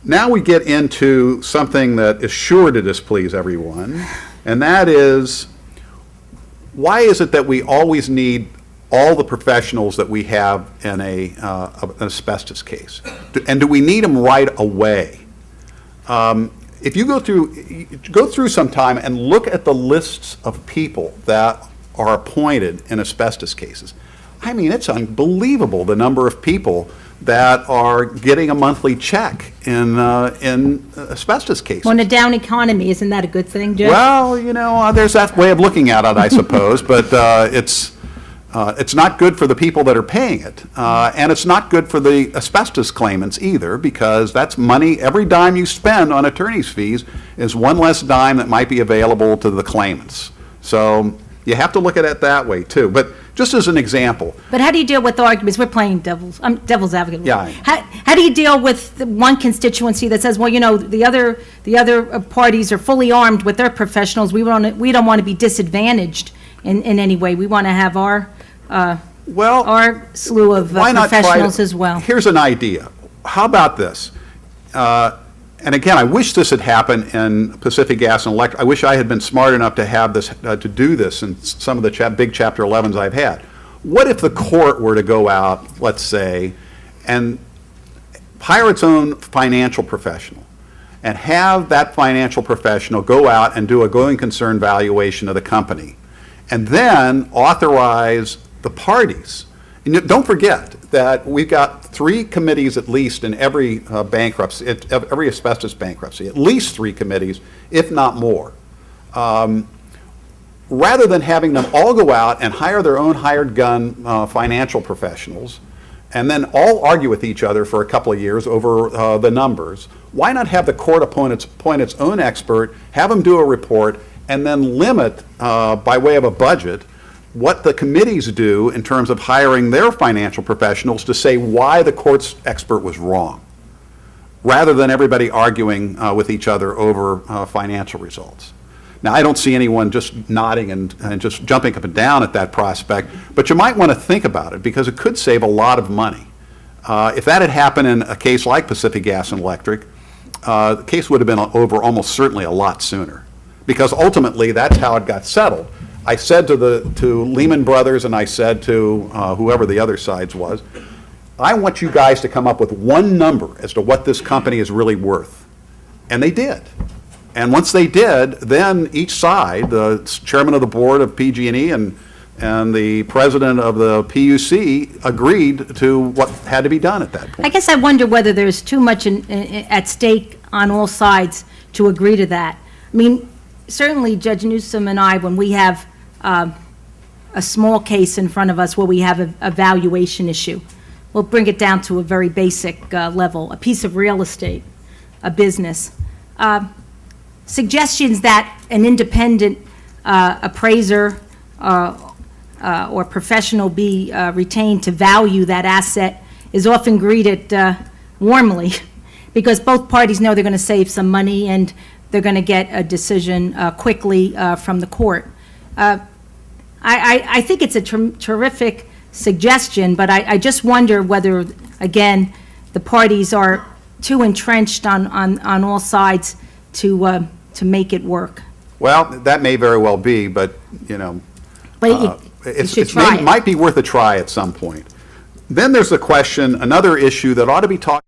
Now we get into something that is sure to displease everyone, and that is, why is it that we always need all the professionals that we have in an asbestos case? And do we need them right away? If you go through some time and look at the lists of people that are appointed in asbestos cases, I mean, it's unbelievable the number of people that are getting a monthly check in asbestos cases. Well, in a down economy, isn't that a good thing, Judge? Well, you know, there's that way of looking at it, I suppose, but it's not good for the people that are paying it, and it's not good for the asbestos claimants either, because that's money. Every dime you spend on attorney's fees is one less dime that might be available to the claimants. So you have to look at it that way too. But just as an example. But how do you deal with the arguments? We're playing devil's advocate. Yeah. How do you deal with the one constituency that says, well, you know, the other parties are fully armed with their professionals. We don't want to be disadvantaged in any way. We want to have our slew of professionals as well. Here's an idea. How about this? And again, I wish this had happened in Pacific Gas and Electric. I wish I had been smart enough to have this, to do this in some of the big Chapter 11s I've had. What if the court were to go out, let's say, and hire its own financial professional, and have that financial professional go out and do a going concern valuation of the company, and then authorize the parties? And don't forget that we've got 3 committees at least in every bankruptcy, every asbestos bankruptcy, at least 3 committees, if not more. Rather than having them all go out and hire their own hired gun financial professionals and then all argue with each other for a couple of years over the numbers, why not have the court appoint its own expert, have them do a report, and then limit, by way of a budget, what the committees do in terms of hiring their financial professionals to say why the court's expert was wrong, rather than everybody arguing with each other over financial results. Now, I don't see anyone just nodding and just jumping up and down at that prospect, but you might want to think about it because it could save a lot of money. If that had happened in a case like Pacific Gas and Electric, the case would have been over almost certainly a lot sooner, because ultimately that's how it got settled. I said to Lehman Brothers, and I said to whoever the other sides was, I want you guys to come up with one number as to what this company is really worth. And they did. And once they did, then each side, the chairman of the board of PG&E and the president of the PUC, agreed to what had to be done at that point. I guess I wonder whether there's too much at stake on all sides to agree to that. I mean, certainly Judge Newsom and I, when we have a small case in front of us where we have a valuation issue, we'll bring it down to a very basic level, a piece of real estate, a business. Suggestions that an independent appraiser or professional be retained to value that asset is often greeted warmly, because both parties know they're going to save some money and they're going to get a decision quickly from the court. I think it's a terrific suggestion, but I just wonder whether, again, the parties are too entrenched on all sides to make it work. Well, that may very well be, but, you know, But it might be worth a try at some point. Then there's the question, another issue that ought to be talked